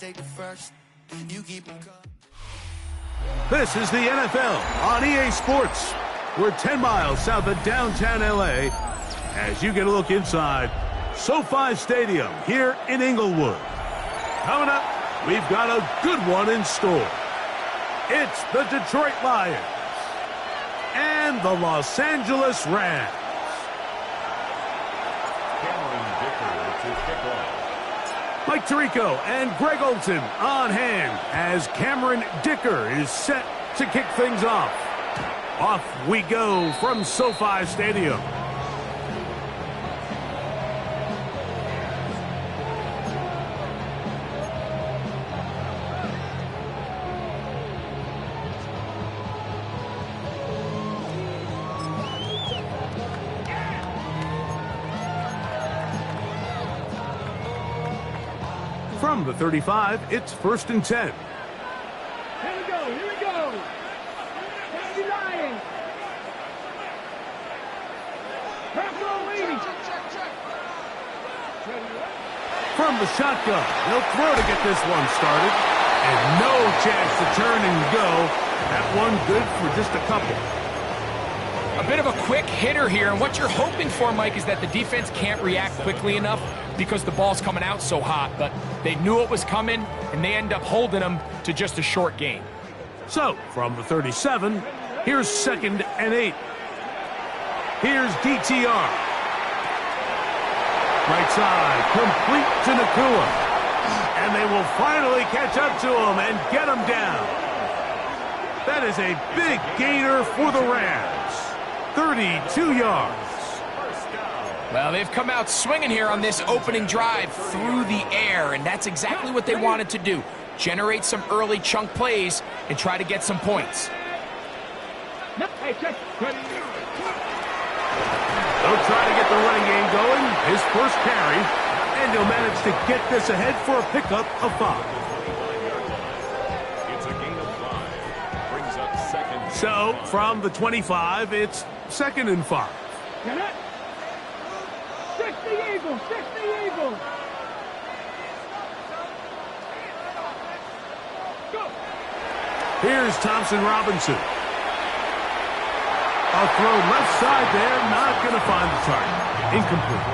This is the NFL on EA Sports. We're 10 miles south of downtown LA as you get a look inside SoFi Stadium here in Inglewood. Coming up, we've got a good one in store. It's the Detroit Lions and the Los Angeles Rams. Mike Tirico and Greg Olson on hand as Cameron Dicker is set to kick things off. Off we go from SoFi Stadium. From the 35, it's 1st and 10. Here we go. That's the Lions. Pass roll, lady. From the shotgun, they'll throw to get this one started. And no chance to turn and go. That one good for just a couple. A bit of a quick hitter here, and what you're hoping for, Mike, is that the defense can't react quickly enough because the ball's coming out so hot, but they knew it was coming, and they end up holding them to just a short gain. So, from the 37, here's 2nd and 8. Here's DTR. Right side, complete to Nakua. And they will finally catch up to him and get him down. That is a big gainer for the Rams. 32 yards. Well, they've come out swinging here on this opening drive through the air, and that's exactly what they wanted to do. Generate some early chunk plays and try to get some points. They'll try to get the running game going. His first carry, and he'll manage to get this ahead for a pickup of 5. It's a gain of 5. Brings up 2nd. So, from the 25, it's 2nd and 5. 60 Eagles. Go. Here's Thompson Robinson. A throw left side there, not going to find the target. Incomplete.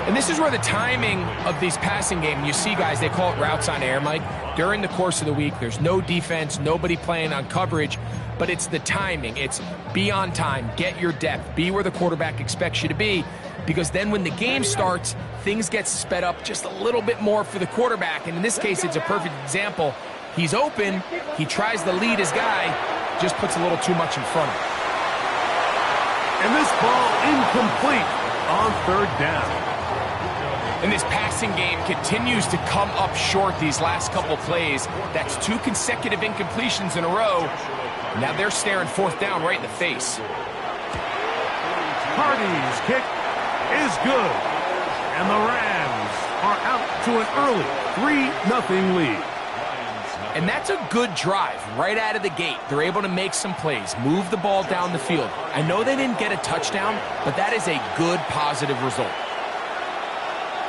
And this is where the timing of these passing game, you see guys, they call it routes on air, Mike. During the course of the week, there's no defense, nobody playing on coverage, but it's the timing. It's be on time, get your depth, be where the quarterback expects you to be, because then when the game starts, things get sped up just a little bit more for the quarterback. And in this case, it's a perfect example. He's open, he tries to lead his guy, just puts a little too much in front of him. And this ball incomplete on 3rd down. And this passing game continues to come up short these last couple plays. That's 2 consecutive incompletions in a row. Now they're staring 4th down right in the face. Hardy's kick is good. And the Rams are out to an early 3-0 lead. And that's a good drive right out of the gate. They're able to make some plays, move the ball down the field. I know they didn't get a touchdown, but that is a good, positive result.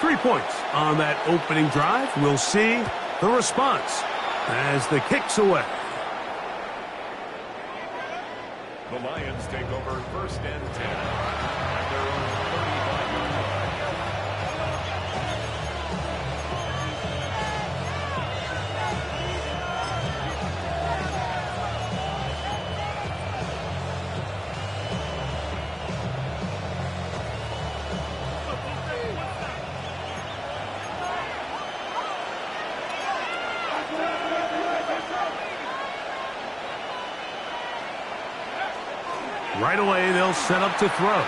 3 points on that opening drive. We'll see the response as the kick's away. The Lions take over 1st and 10 at their own 35-yard line. Right away, they'll set up to throw.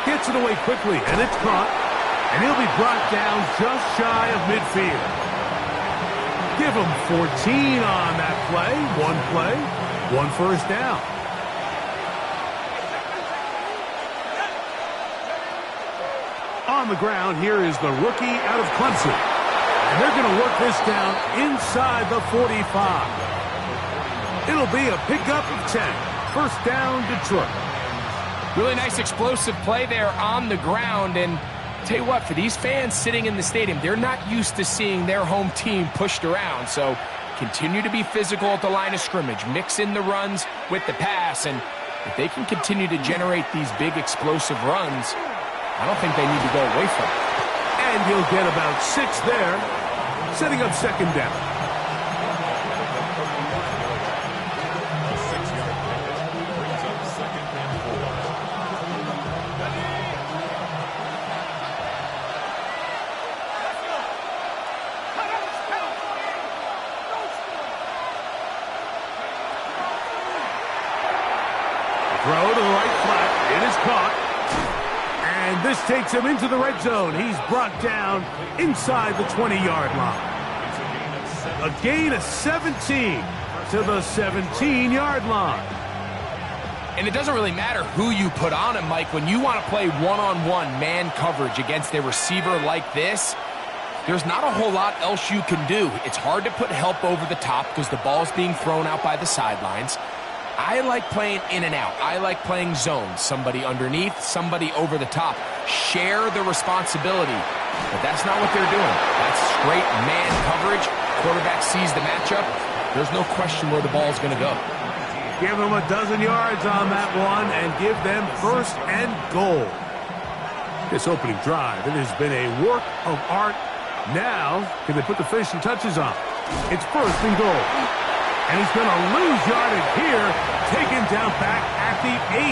Gets it away quickly, and it's caught. And he'll be brought down just shy of midfield. Give him 14 on that play. 1 first down. On the ground, here is the rookie out of Clemson. And they're going to work this down inside the 45. It'll be a pickup of 10. 1st down, Detroit. Really nice explosive play there on the ground, and Tell you what, for these fans sitting in the stadium, they're not used to seeing their home team pushed around. So continue to be physical at the line of scrimmage. Mix in the runs with the pass. And if they can continue to generate these big explosive runs, I don't think they need to go away from it. And he'll get about 6 there, setting up second down. A 6-yard pickup brings up second and 4. Throw to the right flat. It is caught. And this takes him into the red zone. He's brought down inside the 20-yard line. A gain of 17 to the 17-yard line. And it doesn't really matter who you put on him, Mike. When you want to play one-on-one man coverage against a receiver like this, there's not a whole lot else you can do. It's hard to put help over the top because the ball's being thrown out by the sidelines. I like playing in and out. I like playing zones. Somebody underneath, somebody over the top. Share the responsibility. But that's not what they're doing. That's straight man coverage. Quarterback sees the matchup. There's no question where the ball's going to go. Give them a dozen yards on that one and give them first and goal. This opening drive, it has been a work of art. Now, can they put the finishing touches on? It's first and goal. And he's going to lose yardage here. Taken down back at the 8.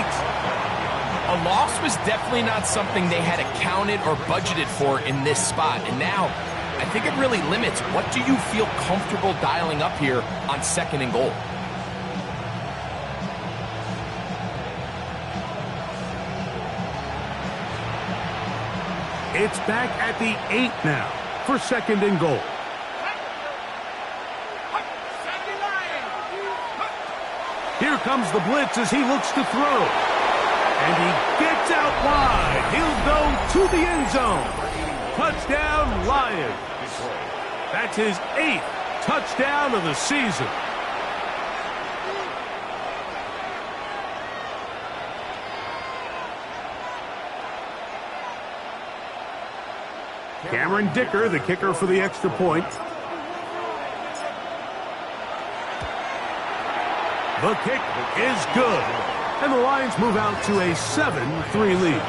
A loss was definitely not something they had accounted or budgeted for in this spot. And now, I think it really limits what do you feel comfortable dialing up here on second and goal. It's back at the 8 now for second and goal. Here comes the blitz as he looks to throw. And he gets out wide. He'll go to the end zone. Touchdown, Lions. That's his 8th touchdown of the season. Cameron Dicker, the kicker for the extra point. The kick is good. And the Lions move out to a 7-3 lead.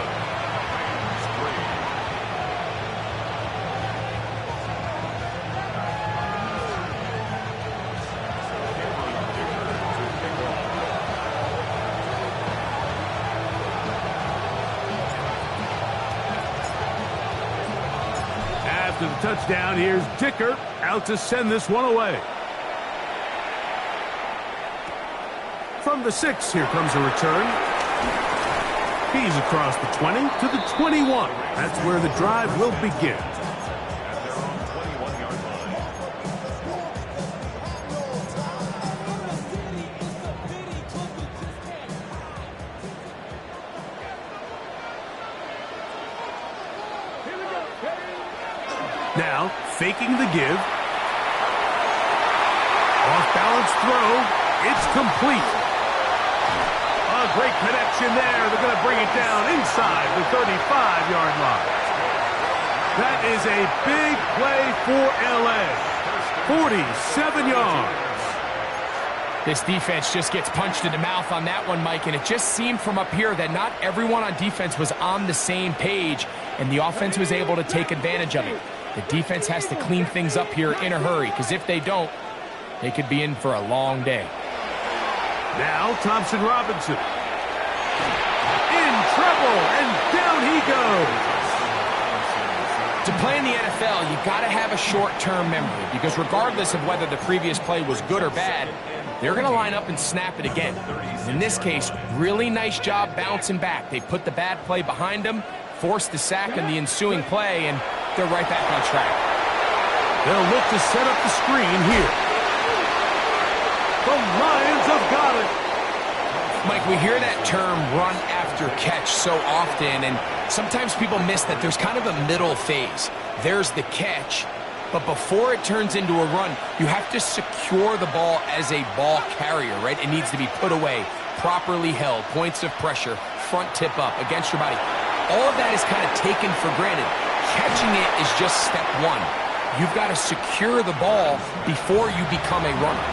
After the touchdown, here's Dicker out to send this one away. From the 6, here comes a return. He's across the 20 to the 21. That's where the drive will begin. At their own 21-yard line. Now, faking the give. Off-balance throw. It's complete. A great connection there. They're going to bring it down inside the 35-yard line. That is a big play for L.A. 47 yards. This defense just gets punched in the mouth on that one, Mike, and it just seemed from up here that not everyone on defense was on the same page, and the offense was able to take advantage of it. The defense has to clean things up here in a hurry, because if they don't, they could be in for a long day. Now Thompson Robinson. In trouble, and down he goes. To play in the NFL, you got to have a short-term memory, because regardless of whether the previous play was good or bad, they're going to line up and snap it again. In this case, really nice job bouncing back. They put the bad play behind them, forced the sack in the ensuing play, and they're right back on track. They'll look to set up the screen here. The Lions have got it. Mike, we hear that term run after catch so often, and sometimes people miss that there's kind of a middle phase. There's the catch, but before it turns into a run, you have to secure the ball as a ball carrier, right? It needs to be put away, properly held, points of pressure, front tip up against your body. all of that is kind of taken for granted. Catching it is just step one. You've got to secure the ball before you become a runner.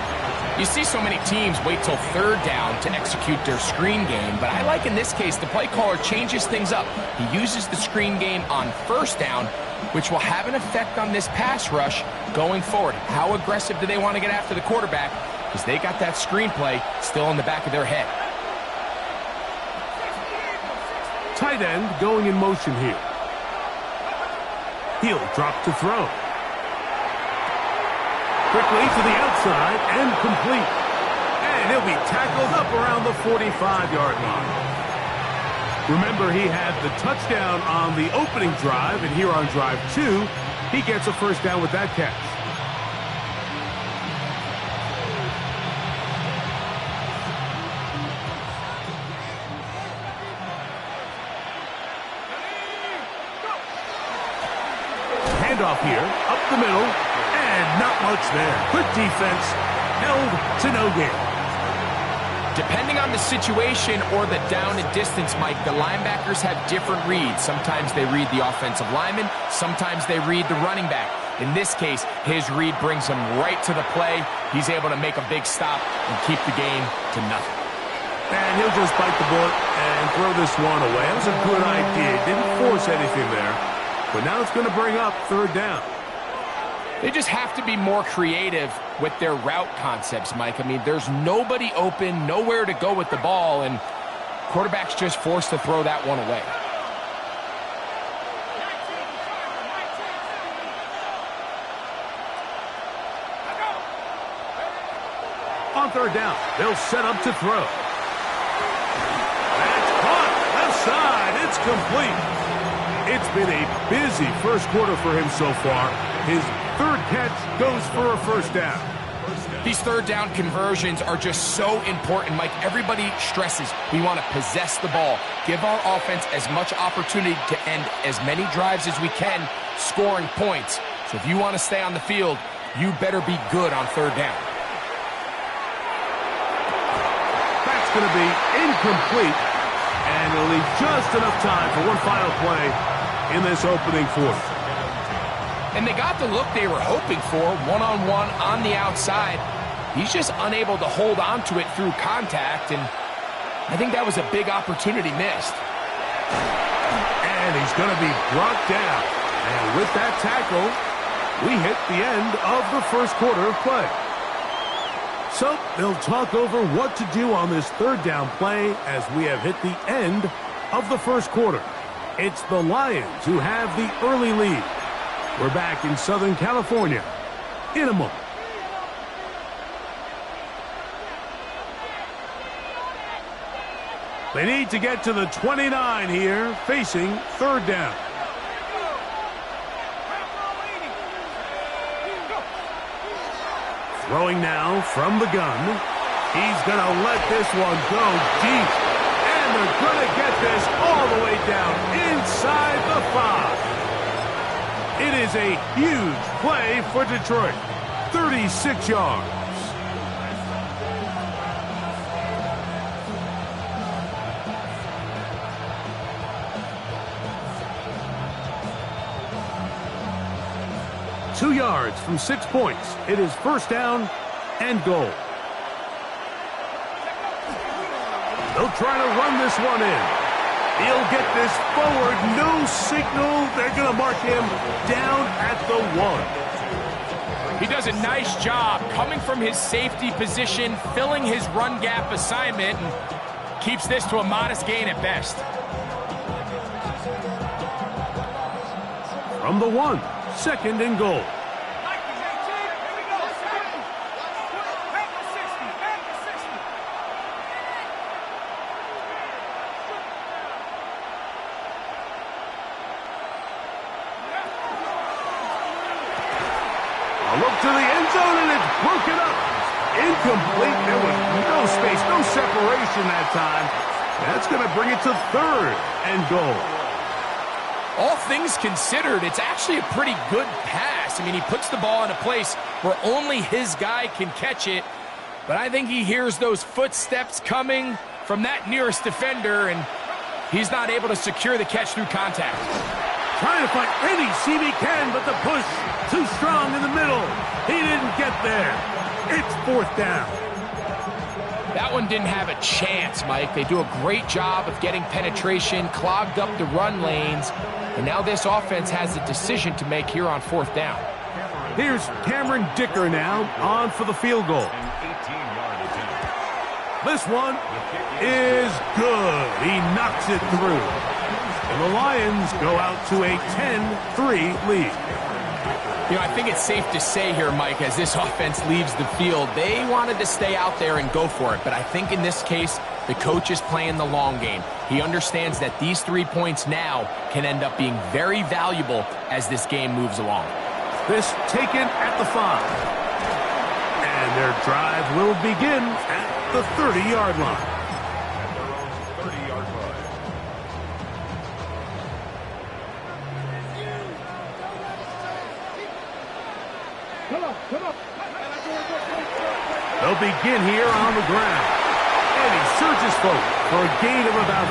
You see so many teams wait till third down to execute their screen game, but I like in this case the play caller changes things up. He uses the screen game on first down, which will have an effect on this pass rush going forward. How aggressive do they want to get after the quarterback? Because they got that screen play still in the back of their head. Tight end going in motion here. He'll drop to throw. Quickly to the outside and complete. And he'll be tackled up around the 45-yard line. Remember, he had the touchdown on the opening drive, and here on drive 2, he gets a first down with that catch. Handoff here, up the middle, and not much there. Good defense, held to no gain. Depending on the situation or the down and distance, Mike, the linebackers have different reads. Sometimes they read the offensive lineman, sometimes they read the running back. In this case, his read brings him right to the play. He's able to make a big stop and keep the game to nothing. And he'll just bite the bullet and throw this one away. That was a good idea. Didn't force anything there. But now it's going to bring up third down. They just have to be more creative with their route concepts, Mike. I mean, there's nobody open, nowhere to go with the ball, and quarterback's just forced to throw that one away. On third down, they'll set up to throw. That's caught. Left side. It's complete. It's been a busy first quarter for him so far. His third catch goes for a first down. These third down conversions are just so important, Mike. Everybody stresses we want to possess the ball, give our offense as much opportunity to end as many drives as we can, scoring points. So if you want to stay on the field, you better be good on third down. That's going to be incomplete, and it'll leave just enough time for one final play in this opening quarter. And they got the look they were hoping for, one-on-one on the outside. He's just unable to hold on to it through contact, and I think that was a big opportunity missed. And he's going to be brought down. And with that tackle, we hit the end of the first quarter of play. So they'll talk over what to do on this third down play as we have hit the end of the first quarter. It's the Lions who have the early lead. We're back in Southern California in a moment. They need to get to the 29 here, facing third down. Throwing now from the gun. He's going to let this one go deep. And they're going to get this all the way down inside the 5. It is a huge play for Detroit. 36 yards. Two yards from 6 points. It is first down and goal. They'll try to run this one in. He'll get this forward. No signal. They're going to mark him down at the 1. He does a nice job coming from his safety position, filling his run gap assignment, and keeps this to a modest gain at best. From the 1, second and goal. Look to the end zone, and it's broken up. Incomplete. There was no space, no separation that time. That's going to bring it to third and goal. All things considered, it's actually a pretty good pass. I mean, he puts the ball in a place where only his guy can catch it. But I think he hears those footsteps coming from that nearest defender, and He's not able to secure the catch through contact. Trying to find any seam he can, but the push too strong in the middle. He didn't get there. It's 4th down. That one didn't have a chance, Mike. They do a great job of getting penetration, clogged up the run lanes, and now this offense has a decision to make here on 4th down. Here's Cameron Dicker now on for the field goal. This one is good. He knocks it through. And the Lions go out to a 10-3 lead. You know, I think it's safe to say here, Mike, as this offense leaves the field, they wanted to stay out there and go for it. But I think in this case, the coach is playing the long game. He understands that these 3 points now can end up being very valuable as this game moves along. This taken at the 5. And their drive will begin at the 30-yard line. They'll begin here on the ground. And he surges forward for a gain of about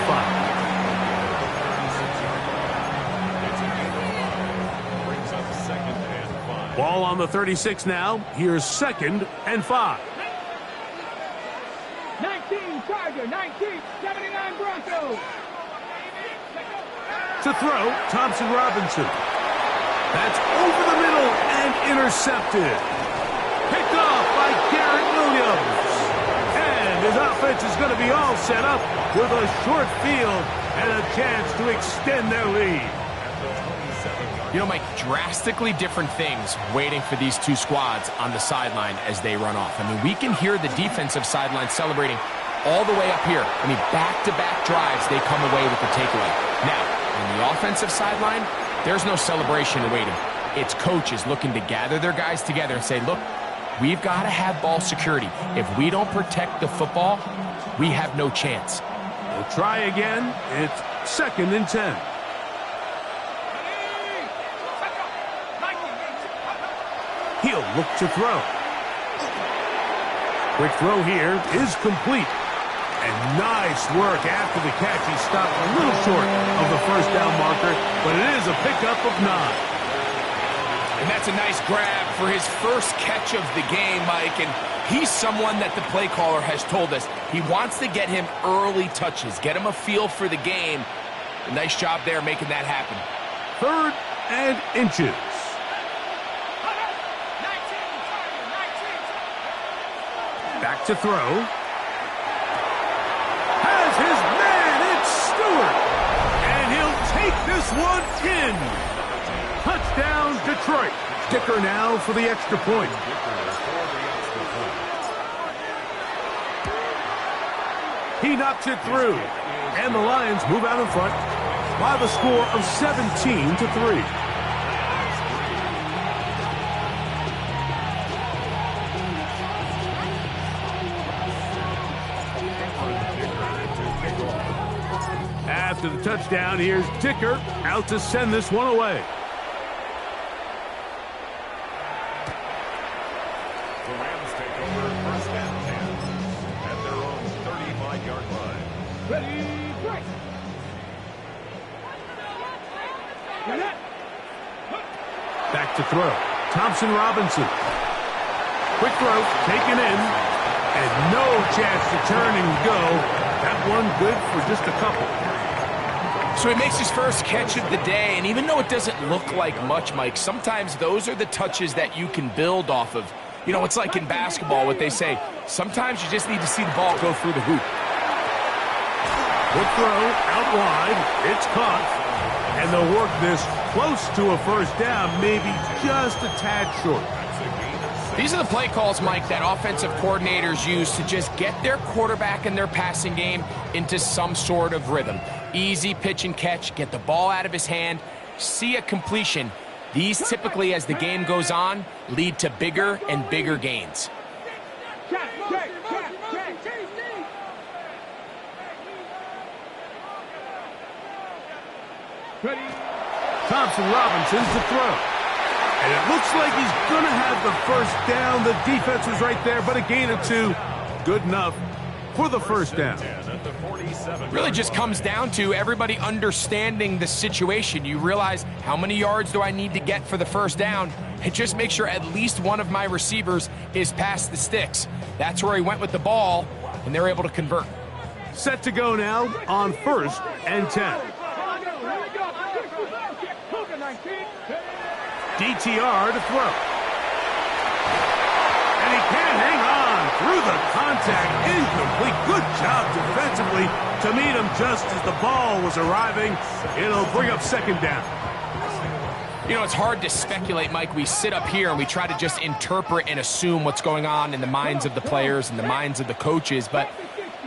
5. Ball on the 36 now. Here's 2nd and 5. 19 Charger, 19, 79 Broncos. To throw, Thompson Robinson. That's over the middle and intercepted. Picked off by Garrett Williams. And his offense is going to be all set up with a short field and a chance to extend their lead. You know, Mike, drastically different things waiting for these two squads on the sideline as they run off. I mean, we can hear the defensive sideline celebrating all the way up here. I mean, back-to-back drives, they come away with the takeaway. Now, on the offensive sideline, there's no celebration waiting. It's coaches looking to gather their guys together and say, look, we've got to have ball security. If we don't protect the football, we have no chance. We'll try again. It's 2nd and 10. He'll look to throw. Quick throw here is complete. And nice work after the catch. He stopped a little short of the 1st down marker, but it is a pickup of 9. And that's a nice grab for his first catch of the game, Mike. And he's someone that the play caller has told us he wants to get him early touches, get him a feel for the game. A nice job there making that happen. 3rd and inches. Back to throw. Has his man, it's Stewart. And he'll take this one in. Touchdown, Detroit. Dicker now for the extra point. He knocks it through. And the Lions move out in front by the score of 17-3. After the touchdown, here's Dicker out to send this one away. The Rams take over 1st and 10 at their own 35-yard line. Ready, break. Back to throw. Thompson Robinson. Quick throw, taken in, and no chance to turn and go. That one good for just a couple. So he makes his first catch of the day, and even though it doesn't look like much, Mike, sometimes those are the touches that you can build off of. You know, it's like in basketball, what they say, sometimes you just need to see the ball go through the hoop. Quick throw, out wide, it's caught, and they'll work this close to a 1st down, maybe just a tad short. These are the play calls, Mike, that offensive coordinators use to just get their quarterback and their passing game into some sort of rhythm. Easy pitch and catch, get the ball out of his hand, see a completion. These typically, as the game goes on, lead to bigger and bigger gains. Thompson Robinson to throw. And it looks like he's going to have the 1st down. The defense was right there, but a gain of 2. Good enough for the first down. Really just comes down to everybody understanding the situation. You realize, how many yards do I need to get for the first down? And just make sure at least one of my receivers is past the sticks. That's where he went with the ball, and they're able to convert. Set to go now on 1st and 10. DTR to throw. And he can't hang on through the contact. Incomplete. Good job defensively to meet him just as the ball was arriving. It'll bring up 2nd down. You know, it's hard to speculate, Mike. We sit up here and we try to just interpret and assume what's going on in the minds of the players and the minds of the coaches, but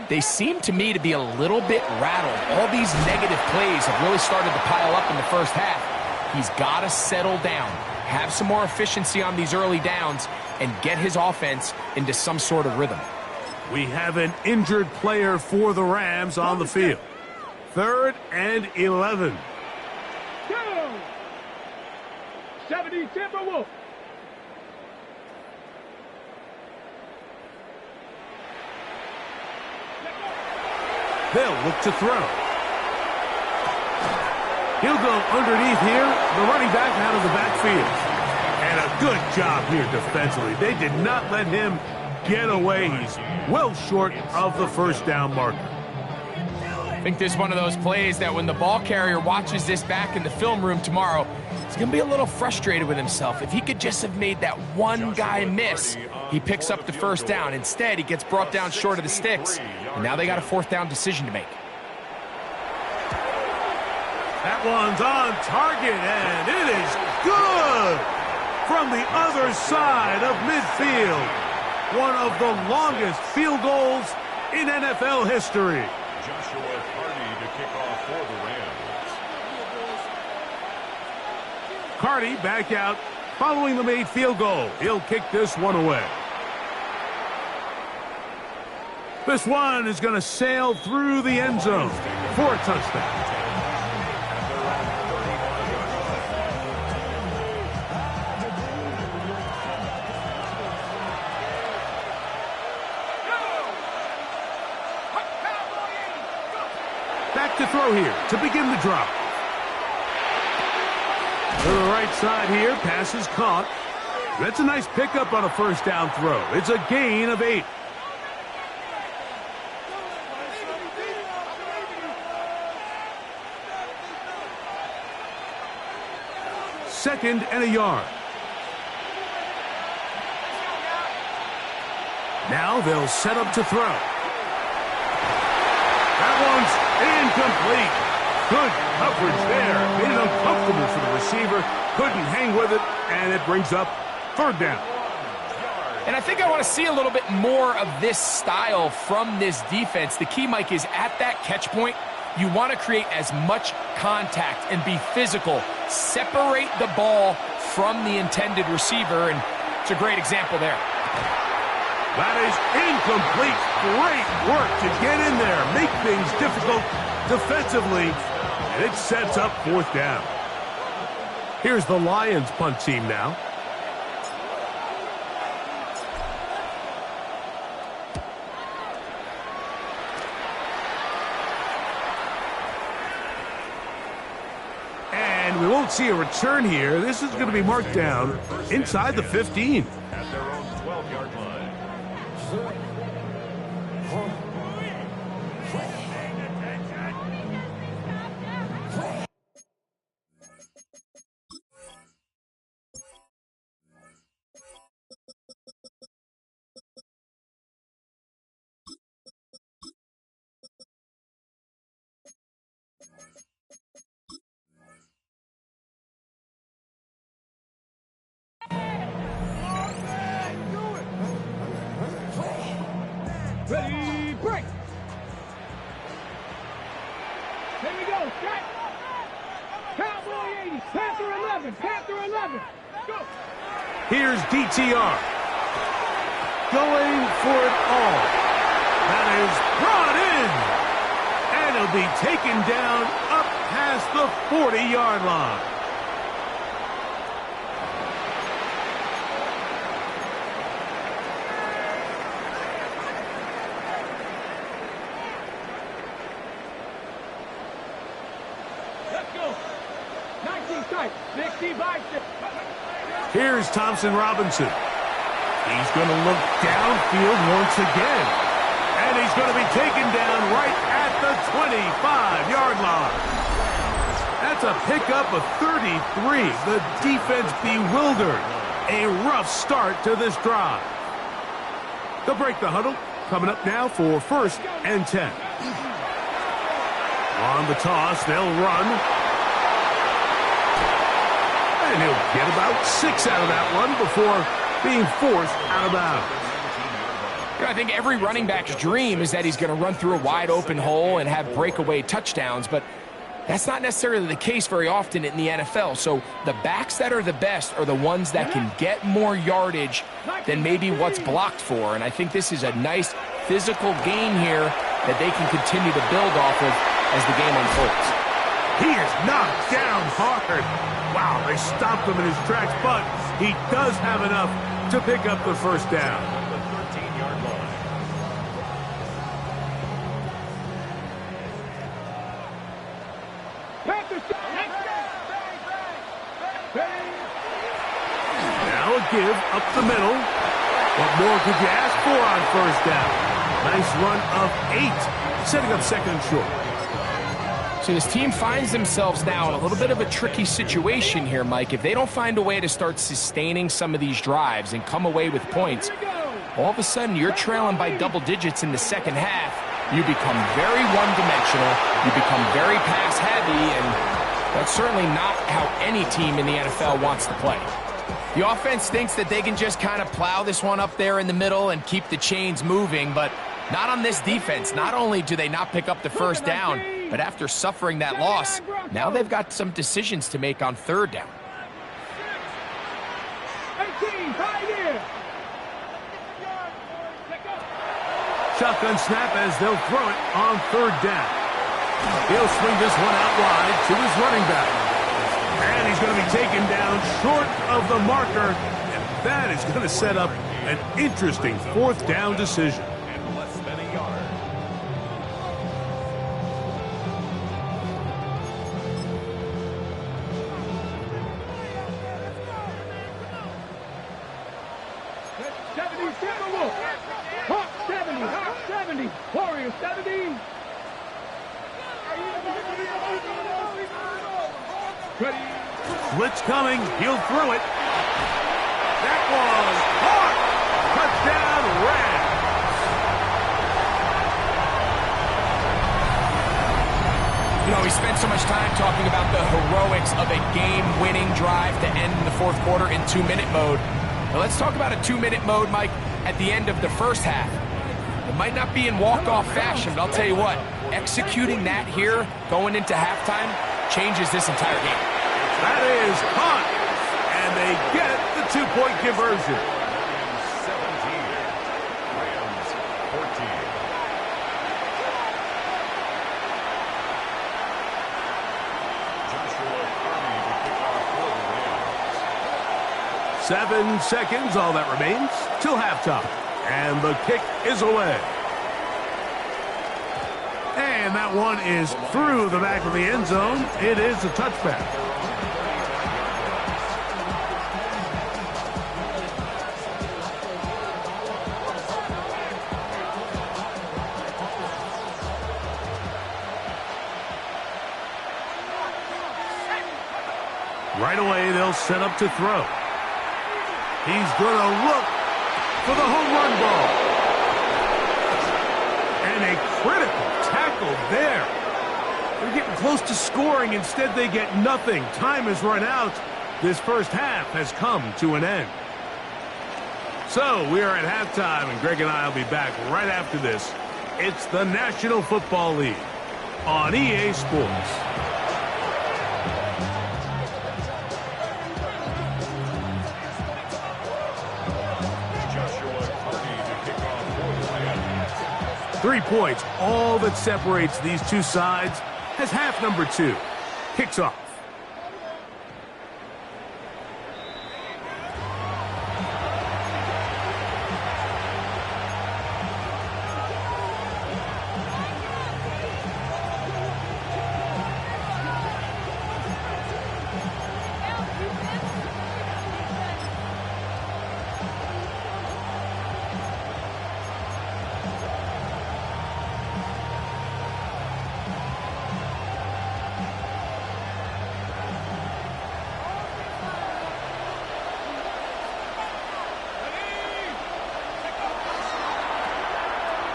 they seem to me to be a little bit rattled. All these negative plays have really started to pile up in the first half. He's got to settle down, have some more efficiency on these early downs, and get his offense into some sort of rhythm. We have an injured player for the Rams on the field. 3rd and 11. 70 Timberwolves. They'll look to throw. He'll go underneath here, the running back out of the backfield. And a good job here defensively. They did not let him get away. He's well short of the first down marker. I think this is one of those plays that when the ball carrier watches this back in the film room tomorrow, he's going to be a little frustrated with himself. If he could just have made that one guy miss, he picks up the first down. Instead, he gets brought down short of the sticks, and now they got a 4th down decision to make. That one's on target, and it is good from the other side of midfield. One of the longest field goals in NFL history. Joshua Hardy to kick off for the Rams. Carty back out following the made field goal. He'll kick this one away. This one is going to sail through the end zone for a touchdown. Back to throw here to begin the drive. To the right side here, pass is caught. That's a nice pickup on a first down throw. It's a gain of 8. Second and a yard. Now they'll set up to throw. That one's incomplete. Good coverage there. Made it uncomfortable for the receiver. Couldn't hang with it, and it brings up 3rd down. And I think I want to see a little bit more of this style from this defense. The key, Mike, is at that catch point, you want to create as much contact and be physical. Separate the ball from the intended receiver, and it's a great example there. That is incomplete. Great work to get in there, make things difficult defensively, and it sets up 4th down. Here's the Lions punt team now. And we won't see a return here. This is going to be marked down inside the 15. At their own 12-yard line. Ready, break. Here we go, strike. Cowboy 80, Panther 11, Panther 11. Go. Here's DTR. Going for it all. That is brought in. And it'll be taken down up past the 40-yard line. tight. 65. Here's Thompson Robinson. He's going to look downfield once again. And he's going to be taken down right at the 25-yard line. That's a pickup of 33. The defense bewildered. A rough start to this drive. They'll break the huddle. Coming up now for 1st and 10. On the toss, they'll run. And he'll get about 6 out of that one before being forced out of bounds. You know, I think every running back's dream is that he's going to run through a wide open hole and have breakaway touchdowns, but that's not necessarily the case very often in the NFL. So the backs that are the best are the ones that can get more yardage than maybe what's blocked for. And I think this is a nice physical gain here that they can continue to build off of as the game unfolds. He is knocked down hard. Wow, they stopped him in his tracks, but he does have enough to pick up the first down. The 13-yard line. Now a give up the middle. What more could you ask for on first down? Nice run of 8, setting up 2nd and short. So this team finds themselves now in a little bit of a tricky situation here, Mike. If they don't find a way to start sustaining some of these drives and come away with points, all of a sudden you're trailing by double digits in the second half. You become very one-dimensional. You become very pass-heavy, and that's certainly not how any team in the NFL wants to play. The offense thinks that they can just kind of plow this one up there in the middle and keep the chains moving, but not on this defense. Not only do they not pick up the first down, but after suffering that loss, now they've got some decisions to make on 3rd down. 18, right here. Shotgun snap as they'll throw it on 3rd down. He'll swing this one out wide to his running back. And he's going to be taken down short of the marker. And that is going to set up an interesting 4th down decision. And less than a yard. Hawk 70, Hawk 70, Warrior 70. Ready. Blitz coming. He'll throw it. That was caught. Touchdown, Rams. You know, we spent so much time talking about the heroics of a game-winning drive to end the 4th quarter in 2-minute mode. Now let's talk about a 2-minute mode, Mike, at the end of the first half. It might not be in walk-off fashion, but I'll tell you what, executing that here, going into halftime, changes this entire game. That is caught. And they get the 2-point conversion. 17. Rams 14. Joshua Army to kick off for the Rams. 7 seconds, all that remains, till halftime. And the kick is away. And that one is through the back of the end zone. It is a touchback. Right away, they'll set up to throw. He's going to look for the home run ball. And a critical tackle there. They're getting close to scoring. Instead, they get nothing. Time has run out. This first half has come to an end. So we are at halftime, and Greg and I will be back right after this. It's the National Football League on EA Sports. Joshua Army to kick off for the Rams. 3 points, all that separates these two sides, as half number 2 kicks off.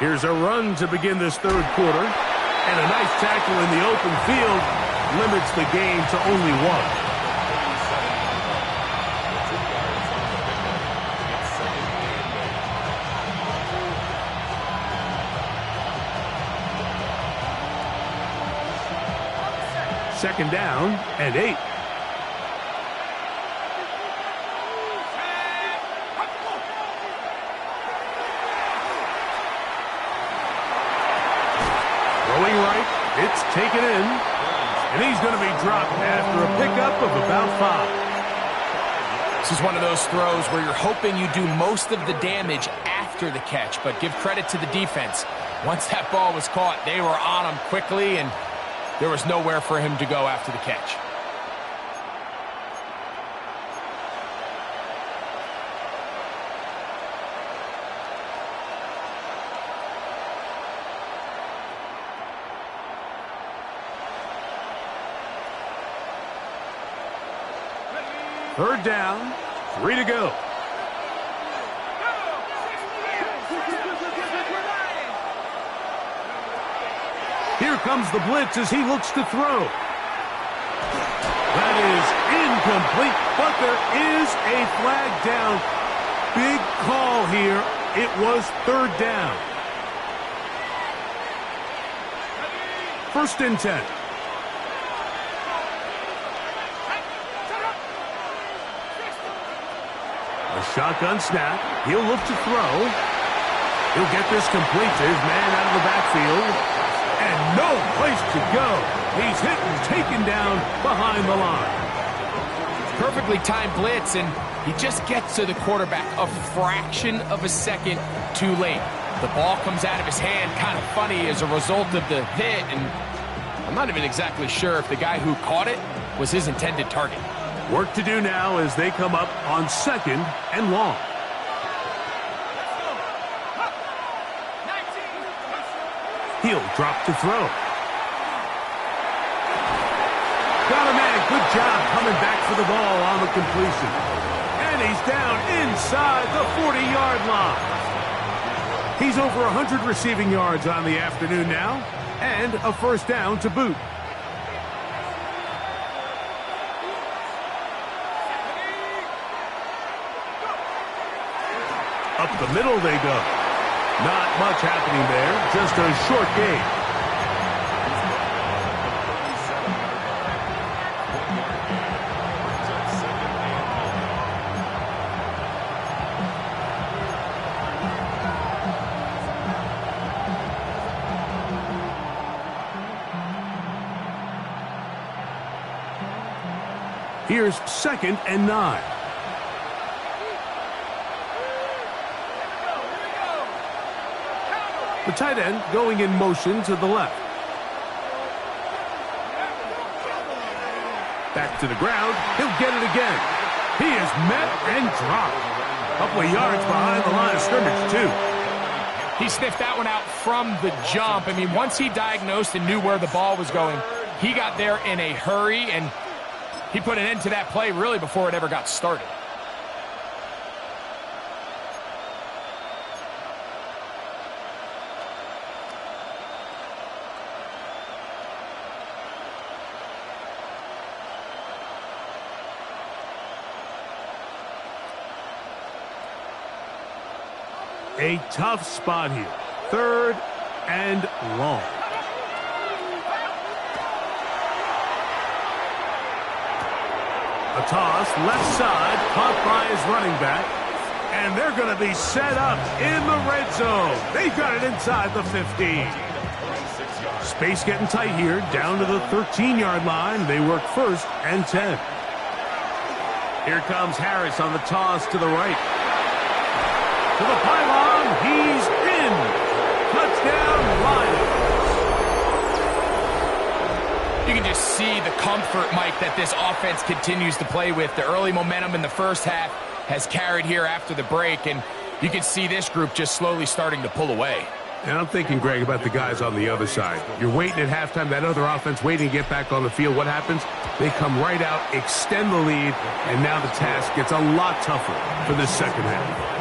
Here's a run to begin this third quarter. And a nice tackle in the open field limits the game to only one. Second down and 8. Throwing right, it's taken in, and he's going to be dropped after a pickup of about 5. This is one of those throws where you're hoping you do most of the damage after the catch, but give credit to the defense. Once that ball was caught, they were on him quickly, and there was nowhere for him to go after the catch. Third down, 3 to go. Here comes the blitz as he looks to throw. That is incomplete, but there is a flag down. Big call here. It was third down. First and 10. A shotgun snap. He'll look to throw. He'll get this complete to his man out of the backfield. And no place to go. He's hit and taken down behind the line. Perfectly timed blitz, and he just gets to the quarterback a fraction of a second too late. The ball comes out of his hand kind of funny as a result of the hit, and I'm not even exactly sure if the guy who caught it was his intended target. Work to do now as they come up on second and long. He'll drop to throw. Got a man. Good job coming back for the ball on the completion. And he's down inside the 40-yard line. He's over 100 receiving yards on the afternoon now, and a first down to boot. Up the middle they go. Not much happening there, just a short gain. Here's second and 9. The tight end going in motion to the left. Back to the ground. He'll get it again. He is met and dropped. A couple of yards behind the line of scrimmage, too. He sniffed that one out from the jump. I mean, once he diagnosed and knew where the ball was going, he got there in a hurry, and he put an end to that play really before it ever got started. A tough spot here. Third and long. A toss, left side, caught by his running back. And they're going to be set up in the red zone. They've got it inside the 15. Space getting tight here, down to the 13-yard line. They work first and 10. Here comes Harris on the toss to the right. To the pylon, he's in. Touchdown, Lions. You can just see the comfort, Mike, that this offense continues to play with. The early momentum in the first half has carried here after the break, and you can see this group just slowly starting to pull away. And I'm thinking, Greg, about the guys on the other side. You're waiting at halftime, that other offense waiting to get back on the field. What happens? They come right out, extend the lead, and now the task gets a lot tougher for this second half.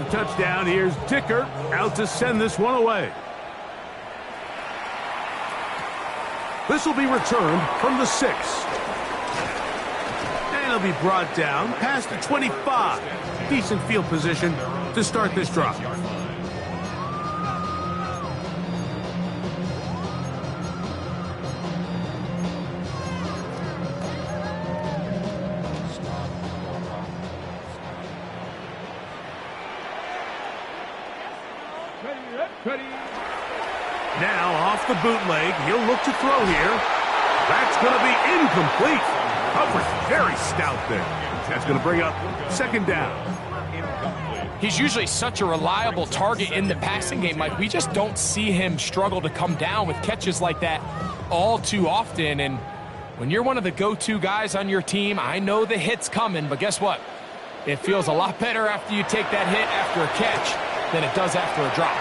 the touchdown. Here's Dicker out to send this one away. This will be returned from the 6. And it'll be brought down past the 25. Decent field position to start this drive. Now off the bootleg, he'll look to throw here. That's going to be incomplete. Coverage very stout there. That's going to bring up second down. He's usually such a reliable target in the passing game, Mike. We just don't see him struggle to come down with catches like that all too often. And when you're one of the go-to guys on your team, I know the hit's coming, but guess what? It feels a lot better after you take that hit after a catch than it does after a drop.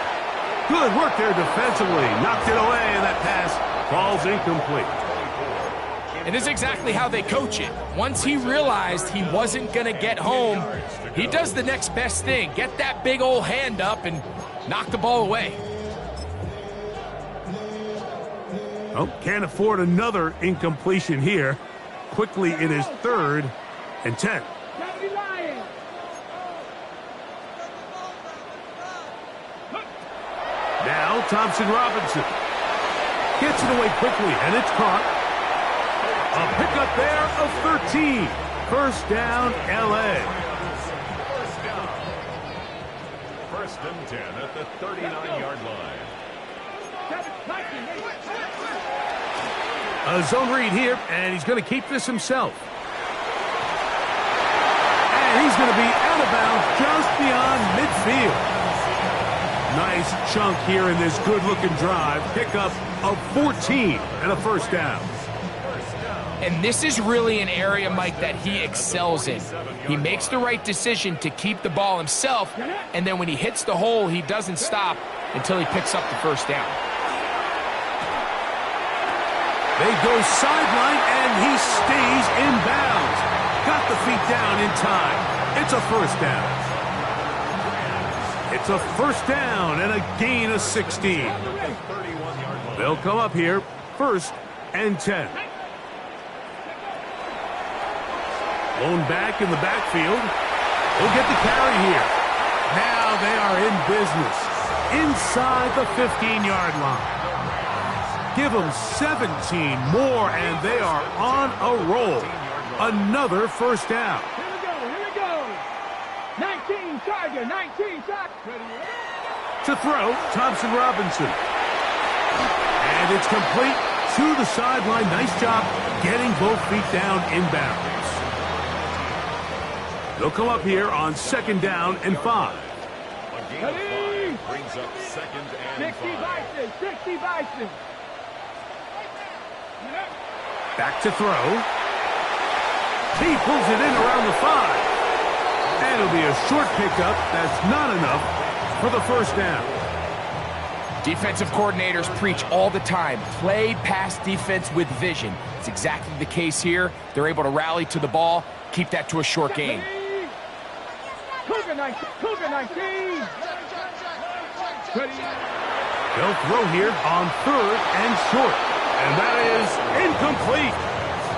Good work there defensively. Knocked it away, and that pass falls incomplete. And this is exactly how they coach it. Once he realized he wasn't going to get home, he does the next best thing. Get that big old hand up and knock the ball away. Oh, can't afford another incompletion here. Quickly, it is 3rd and 10. Now, Thompson-Robinson gets it away quickly, and it's caught. A pickup there of 13. First down, L.A. First and 10 at the 39-yard line. A zone read here, and he's going to keep this himself. And he's going to be out of bounds just beyond midfield. Nice chunk here in this good-looking drive. Pickup of 14 and a first down. And this is really an area, Mike, that he excels in. He makes the right decision to keep the ball himself, and then when he hits the hole, he doesn't stop until he picks up the first down. They go sideline, and he stays in bounds. Got the feet down in time. It's a first down. It's a first down and a gain of 16. They'll come up here, 1st and 10. Blown back in the backfield. He'll get the carry here. Now they are in business inside the 15-yard line. Give them 17 more, and they are on a roll. Another first down. Here we go. 19 Charger, 19 Charger. To throw, Thompson-Robinson. And it's complete to the sideline. Nice job getting both feet down inbounds. They'll come up here on 2nd down and 5. A gain of 5 brings up 2nd and 5. 60 Bison. Back to throw. He pulls it in around the 5. And it'll be a short pickup. That's not enough for the first down. Defensive coordinators preach all the time, play pass defense with vision. It's exactly the case here. They're able to rally to the ball, keep that to a short gain. Cougar 19. They'll throw here on 3rd and short. And that is incomplete.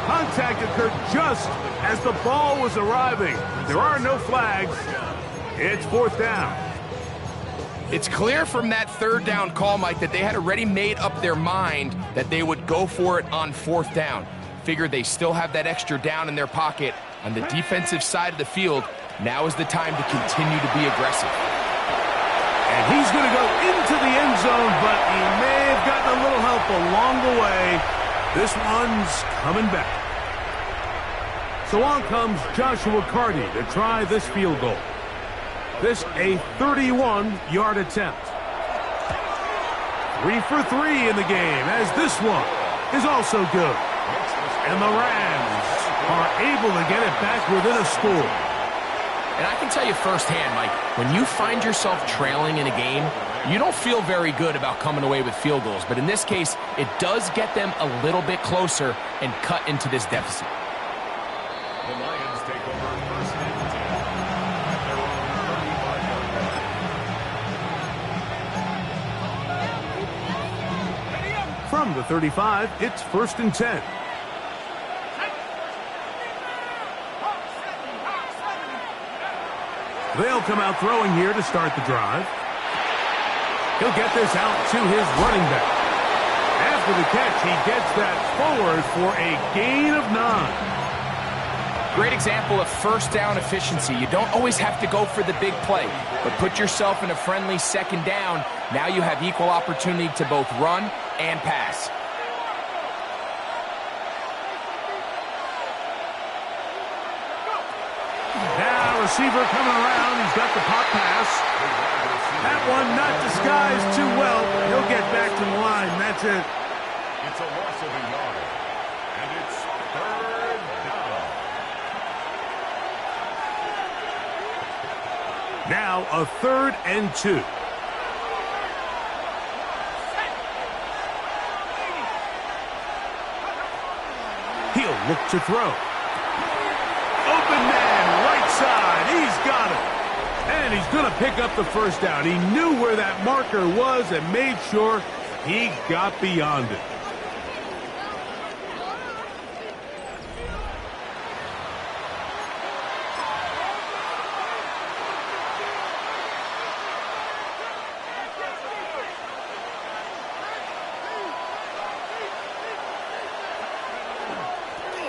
Contact occurred just as the ball was arriving. There are no flags. It's 4th down. It's clear from that 3rd down call, Mike, that they had already made up their mind that they would go for it on 4th down. Figured they still have that extra down in their pocket on the defensive side of the field. Now is the time to continue to be aggressive. And he's going to go into the end zone, but he may have gotten a little help along the way. This one's coming back. So on comes Joshua Carty to try this field goal. This a 31-yard attempt. 3 for 3 in the game, as this one is also good. And the Rams are able to get it back within a score. And I can tell you firsthand, Mike, when you find yourself trailing in a game, you don't feel very good about coming away with field goals. But in this case, it does get them a little bit closer and cut into this deficit. The Lions take over 1st and 10 at their own 35-yard line. From the 35, it's 1st and 10. They'll come out throwing here to start the drive. He'll get this out to his running back. After the catch, he gets that forward for a gain of 9. Great example of first down efficiency. You don't always have to go for the big play, but put yourself in a friendly 2nd down. Now you have equal opportunity to both run and pass. Now receiver coming around. He's got the pop pass. That one not disguised too well. He'll get back to the line. That's it. It's a loss of a yard. And it's 3rd down. Now a 3rd and 2. He'll look to throw. Open man, right side. He's got it. And he's going to pick up the 1st down. He knew where that marker was and made sure he got beyond it.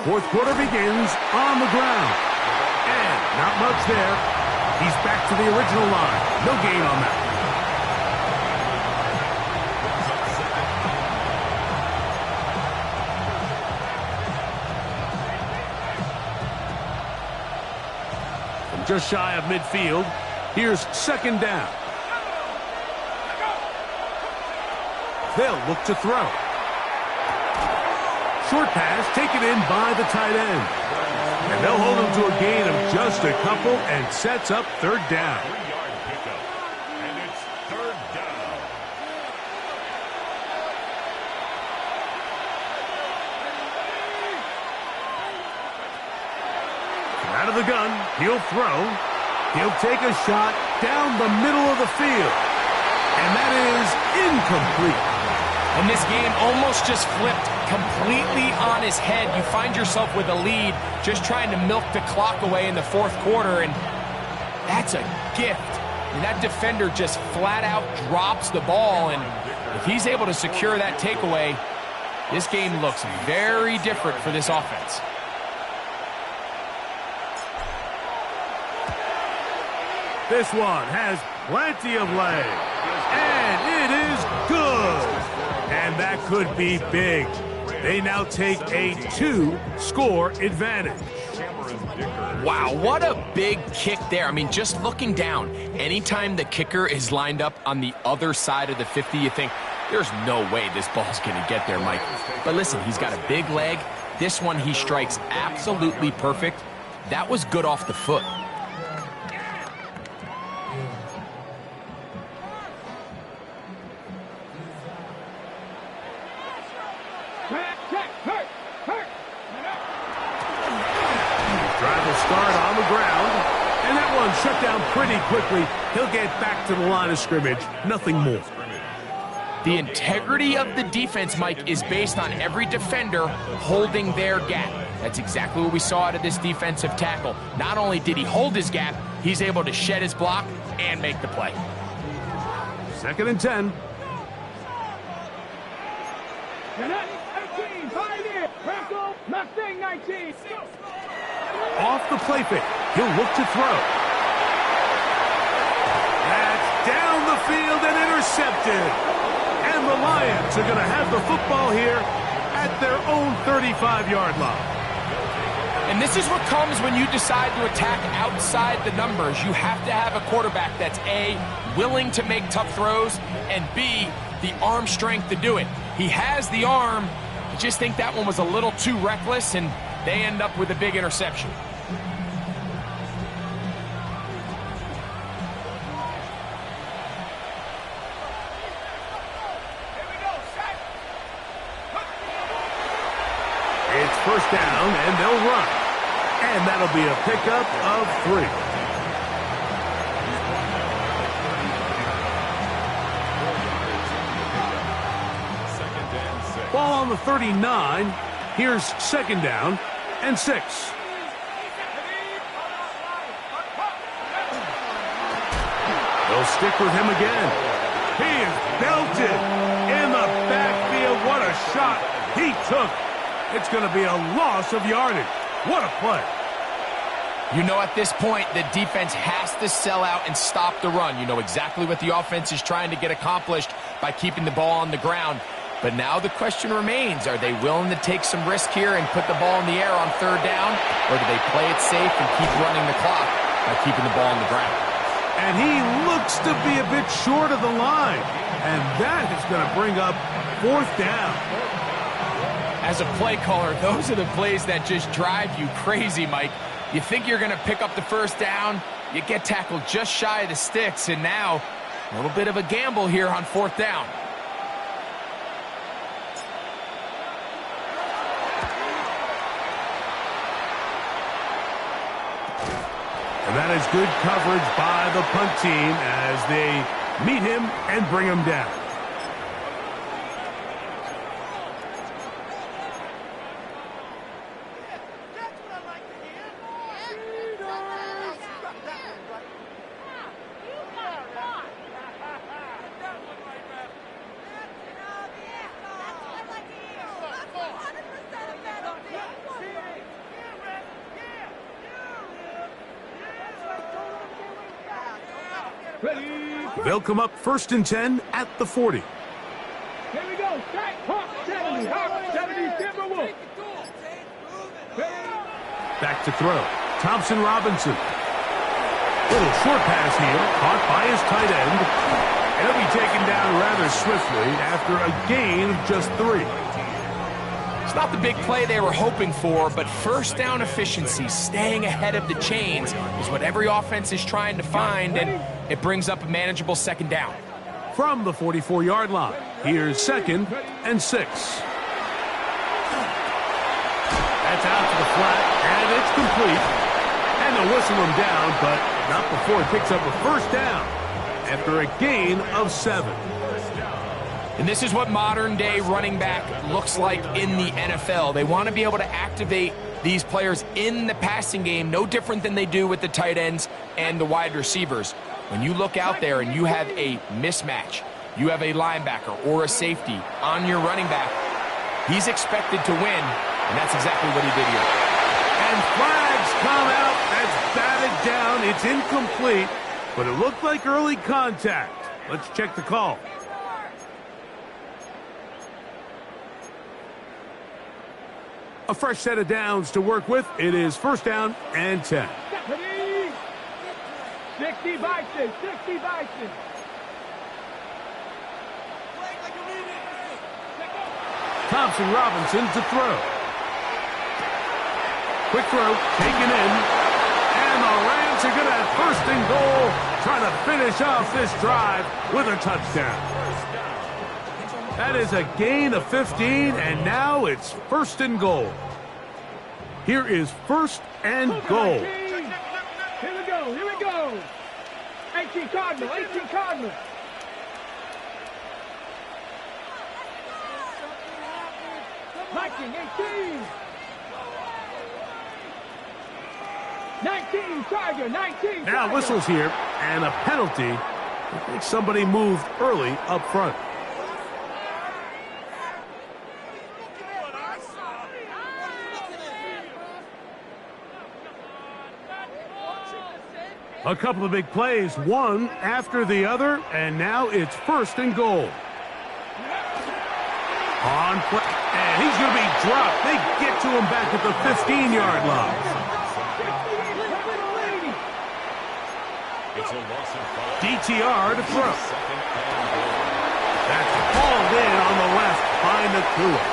Fourth quarter begins on the ground. And not much there. He's back to the original line. No gain on that. From just shy of midfield, here's 2nd down. They'll look to throw. Short pass taken in by the tight end. And they'll hold him to a gain of just a couple and sets up 3rd down. 3-yard pickup. And it's 3rd down. Out of the gun, he'll throw. He'll take a shot down the middle of the field. And that is incomplete. And this game almost just flipped completely on his head. You find yourself with a lead, just trying to milk the clock away in the 4th quarter, and that's a gift. And that defender just flat out drops the ball, and if he's able to secure that takeaway, this game looks very different for this offense. This one has plenty of leg. And it is good. And that could be big. They now take a 2-score advantage. Wow, what a big kick there. I mean, just looking down, anytime the kicker is lined up on the other side of the 50, you think, there's no way this ball's going to get there, Mike. But listen, he's got a big leg. This one he strikes absolutely perfect. That was good off the foot. Start on the ground, and that one shut down pretty quickly. He'll get back to the line of scrimmage, nothing more. The integrity of the defense, Mike, is based on every defender holding their gap. That's exactly what we saw out of this defensive tackle. Not only did he hold his gap, he's able to shed his block and make the play. 2nd and 10. Off the play fake. He'll look to throw. That's down the field and intercepted. And the Lions are going to have the football here at their own 35-yard line. And this is what comes when you decide to attack outside the numbers. You have to have a quarterback that's A, willing to make tough throws, and B, the arm strength to do it. He has the arm. I just think that one was a little too reckless, and they end up with a big interception. It's 1st down, and they'll run. And that'll be a pickup of 3. Second and on the 39. Here's second down and 6. They'll stick with him again. He is belted in the backfield. What a shot he took. It's going to be a loss of yardage. What a play. You know, at this point, the defense has to sell out and stop the run. You know exactly what the offense is trying to get accomplished by keeping the ball on the ground. But now the question remains, are they willing to take some risk here and put the ball in the air on third down? Or do they play it safe and keep running the clock by keeping the ball on the ground? And he looks to be a bit short of the line. And that is going to bring up fourth down. As a play caller, those are the plays that just drive you crazy, Mike. You think you're going to pick up the first down, you get tackled just shy of the sticks, and now a little bit of a gamble here on fourth down. And that is good coverage by the punt team as they meet him and bring him down. They'll come up 1st and 10 at the 40. Here we go. Strike. Hawk 70. Hawk 70. Timberwolf. Back to throw. Thompson Robinson. Little short pass here. Caught by his tight end. And he'll be taken down rather swiftly after a gain of just 3. It's not the big play they were hoping for, but first down efficiency, staying ahead of the chains, is what every offense is trying to find, and it brings up a manageable second down. From the 44-yard line, here's 2nd and 6. That's out to the flat, and it's complete. And they'll whistle him down, but not before he picks up a first down after a gain of 7. And this is what modern-day running back looks like in the NFL. They want to be able to activate these players in the passing game, no different than they do with the tight ends and the wide receivers. When you look out there and you have a mismatch, you have a linebacker or a safety on your running back, he's expected to win, and that's exactly what he did here. And flags come out. That's batted down. It's incomplete, but it looked like early contact. Let's check the call. A fresh set of downs to work with. It is 1st down and 10. 60 Bison. 60 Bison. Thompson Robinson to throw. Quick throw, taken in. And the Rams are going to have 1st and goal, trying to finish off this drive with a touchdown. That is a gain of 15, and now it's 1st and goal. Here is 1st and goal. Here we go, here we go. 18 Cardinal, 18 Cardinal. Viking, 18. 19, Tiger, 19. Now whistles here, and a penalty. I think somebody moved early up front. A couple of big plays, one after the other, and now it's 1st and goal. On play, and he's going to be dropped. They get to him back at the 15-yard line. DTR to throw. That's hauled in on the left by Nakua.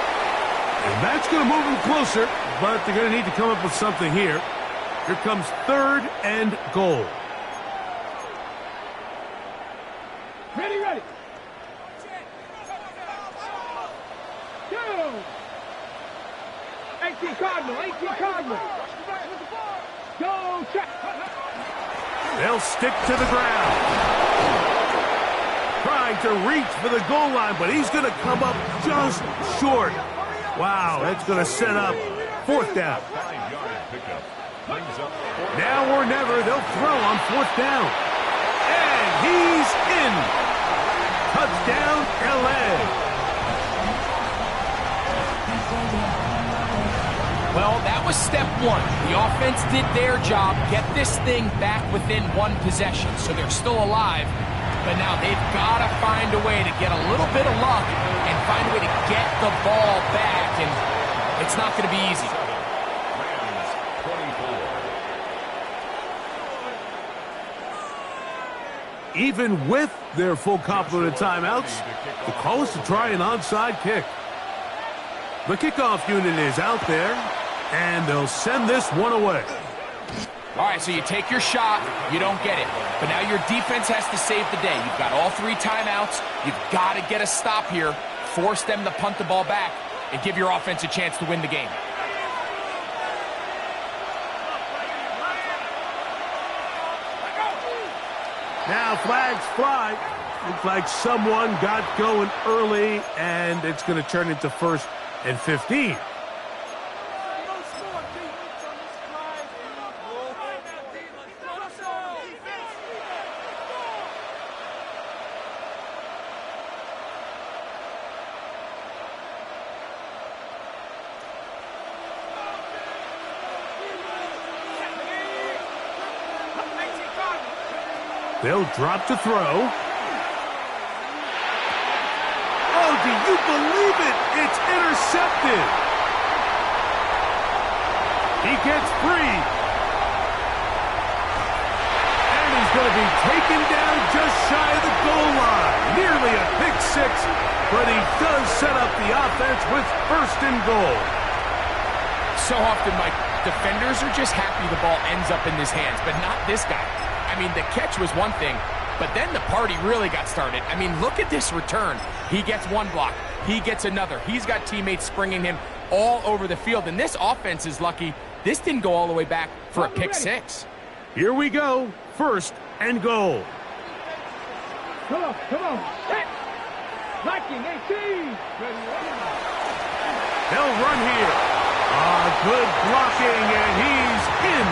And that's going to move him closer, but they're going to need to come up with something here. Here comes 3rd and goal. Ready, ready. Go. 18 Cardinal, 18 Cardinal. Go, check. They'll stick to the ground. Trying to reach for the goal line, but he's going to come up just short. Wow, that's going to set up 4th down. 5-yard pickup. Brings up 4th. Now or never, they'll throw on 4th down. And he's in. Touchdown, L.A. Well, that was step one. The offense did their job, get this thing back within one possession, so they're still alive. But now they've got to find a way to get a little bit of luck and find a way to get the ball back, and it's not going to be easy. Rams 24. Even with their full complement of timeouts, the call is to try an onside kick. The kickoff unit is out there, and they'll send this one away. All right, so you take your shot, you don't get it. But now your defense has to save the day. You've got all 3 timeouts. You've got to get a stop here, force them to punt the ball back, and give your offense a chance to win the game. Now flags fly. Looks like someone got going early, and it's going to turn into 1st and 15. They'll drop to throw. Oh, do you believe it? It's intercepted. He gets free. And he's going to be taken down just shy of the goal line. Nearly a pick 6, but he does set up the offense with 1st and goal. So often, Mike, defenders are just happy the ball ends up in his hands, but not this guy. I mean, the catch was one thing, but then the party really got started. I mean, look at this return. He gets one block. He gets another. He's got teammates springing him all over the field, and this offense is lucky this didn't go all the way back for a pick 6. Here we go. 1st and goal. Come on, come on. Set. Blocking, 18. They'll run here. Good blocking, and he's in.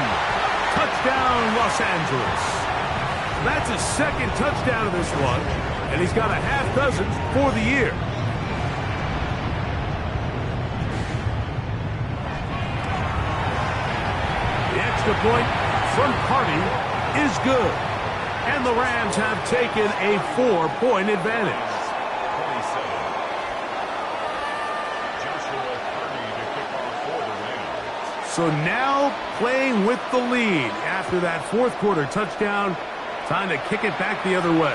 Touchdown, Los Angeles. That's his 2nd touchdown of this one, and he's got a half dozen for the year. The extra point from Carty is good, and the Rams have taken a 4-point advantage. So now playing with the lead after that 4th quarter touchdown. Time to kick it back the other way.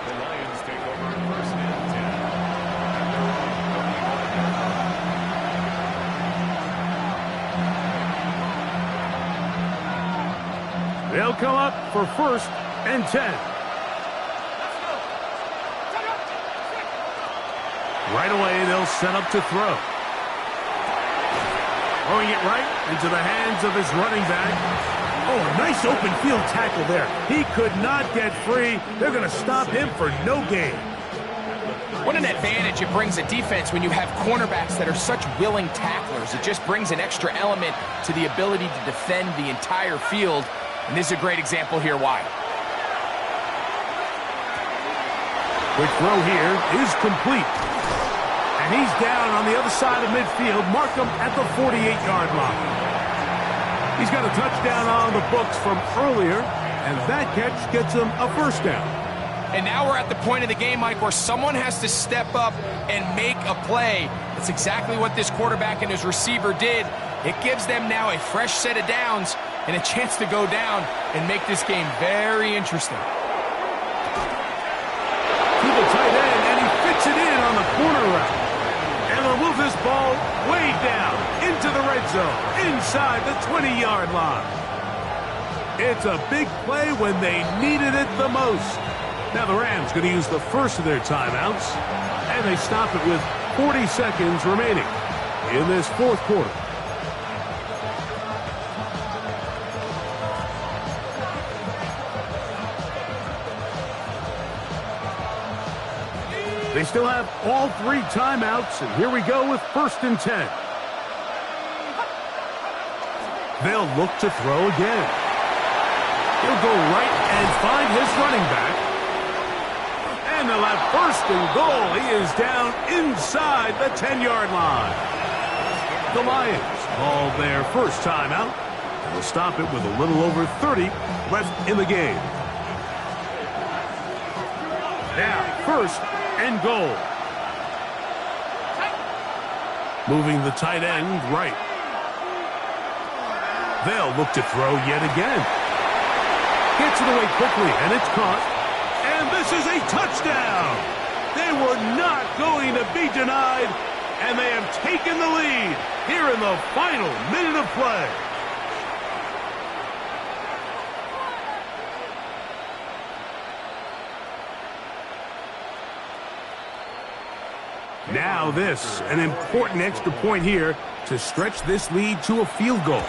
The Lions take over 1st and 10. They'll come up for 1st and 10. Right away, they'll set up to throw. Throwing it right into the hands of his running back. Oh, a nice open field tackle there. He could not get free. They're going to stop him for no gain. What an advantage it brings a defense when you have cornerbacks that are such willing tacklers. It just brings an extra element to the ability to defend the entire field. And this is a great example here why. Quick throw here is complete. And he's down on the other side of midfield. Mark him at the 48-yard line. He's got a touchdown on the books from earlier, and that catch gets him a 1st down. And now we're at the point of the game, Mike, where someone has to step up and make a play. That's exactly what this quarterback and his receiver did. It gives them now a fresh set of downs and a chance to go down and make this game very interesting. To the tight end, and he fits it in on the corner route. And they'll move this ball way down into the red zone, inside the 20-yard line. It's a big play when they needed it the most. Now the Rams going to use the 1st of their timeouts, and they stop it with 40 seconds remaining in this 4th quarter. They still have all 3 timeouts, and here we go with 1st and 10. They'll look to throw again. He'll go right and find his running back. And they'll have 1st and goal. He is down inside the 10-yard line. The Lions call their first timeout. They'll stop it with a little over 30 left in the game. Now, 1st and goal. Moving the tight end right. They'll look to throw yet again. Gets it away quickly, and it's caught. And this is a touchdown. They were not going to be denied, and they have taken the lead here in the final minute of play. Now this, an important extra point here to stretch this lead to a field goal.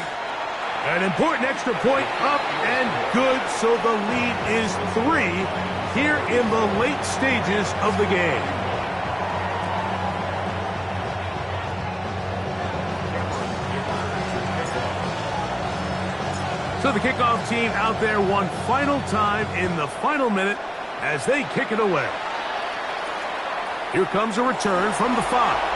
An important extra point up and good, so the lead is 3 here in the late stages of the game. So the kickoff team out there one final time in the final minute as they kick it away. Here comes a return from the 5.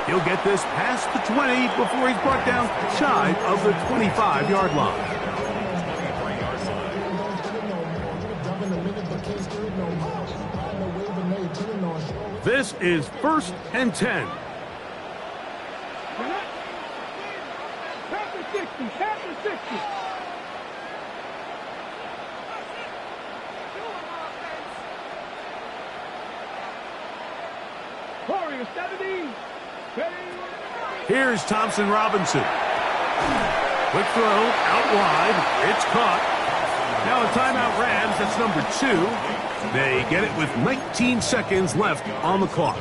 He'll get this past the 20 before he's brought down shy of the 25-yard line. This is 1st and 10. Panther 60, Panther 60. Warrior 70. Here's Thompson Robinson. Quick throw, out wide. It's caught. Now a timeout Rams, that's number 2. They get it with 19 seconds left on the clock.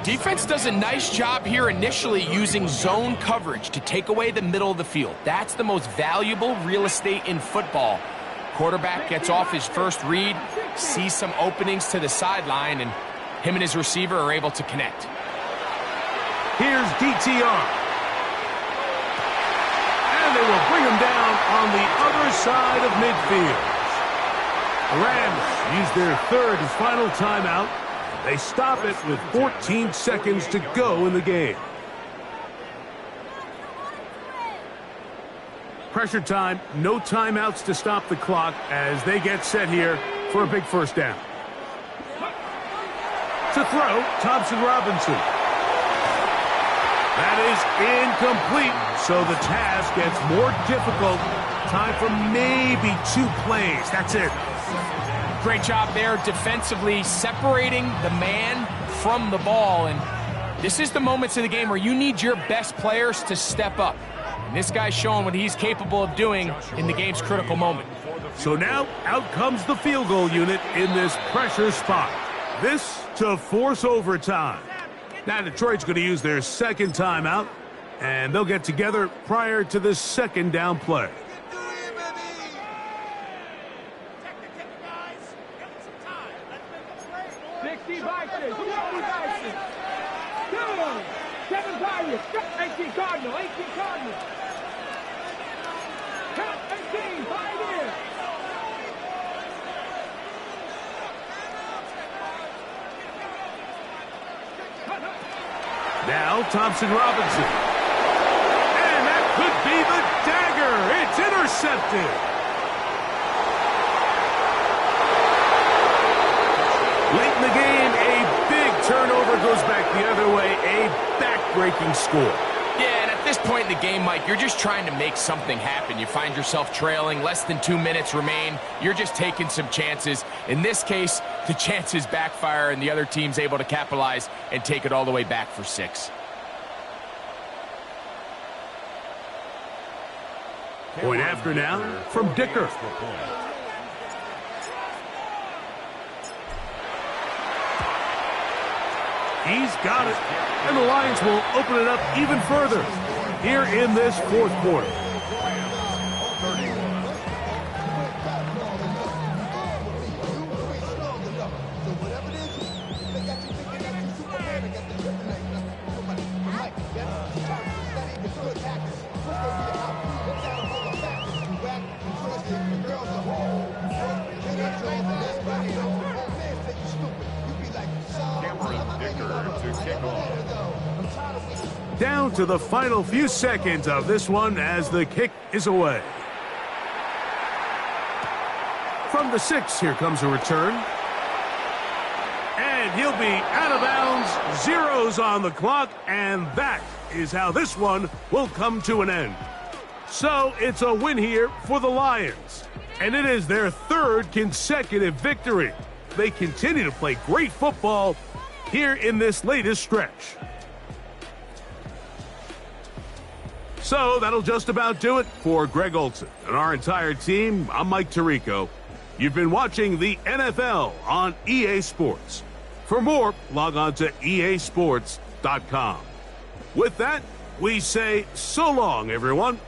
Defense does a nice job here initially using zone coverage to take away the middle of the field. That's the most valuable real estate in football. Quarterback gets off his first read, sees some openings to the sideline, and him and his receiver are able to connect. Here's DTR. And they will bring him down on the other side of midfield. The Rams use their 3rd and final timeout. They stop it with 14 seconds to go in the game. Pressure time, no timeouts to stop the clock as they get set here for a big 1st down. To throw, Thompson Robinson. That is incomplete, so the task gets more difficult. Time for maybe 2 plays. That's it. Great job there defensively, separating the man from the ball. And this is the moments of the game where you need your best players to step up. And this guy's showing what he's capable of doing in the game's critical moment. So now out comes the field goal unit in this pressure spot. This to force overtime. Now Detroit's going to use their 2nd timeout, and they'll get together prior to the 2nd down play. Cardinal, 18 Cardinal. Count 18, Pioneer. Now Thompson Robinson. And that could be the dagger. It's intercepted. Late in the game, a big turnover goes back the other way. A back-breaking score. Yeah, and at this point in the game, Mike, you're just trying to make something happen. You find yourself trailing, less than 2 minutes remain. You're just taking some chances. In this case, the chances backfire, and the other team's able to capitalize and take it all the way back for 6. Point after now from Dicker. He's got it. And the Lions will open it up even further here in this 4th quarter. kickoff. Down to the final few seconds of this one as the kick is away. From the 6, here comes a return. And he'll be out of bounds, zeros on the clock, and that is how this one will come to an end. So it's a win here for the Lions, and it is their 3rd consecutive victory. They continue to play great football here in this latest stretch. So that'll just about do it for Greg Olson and our entire team. I'm Mike Tirico. You've been watching the NFL on EA Sports. For more, log on to easports.com. With that, we say so long, everyone.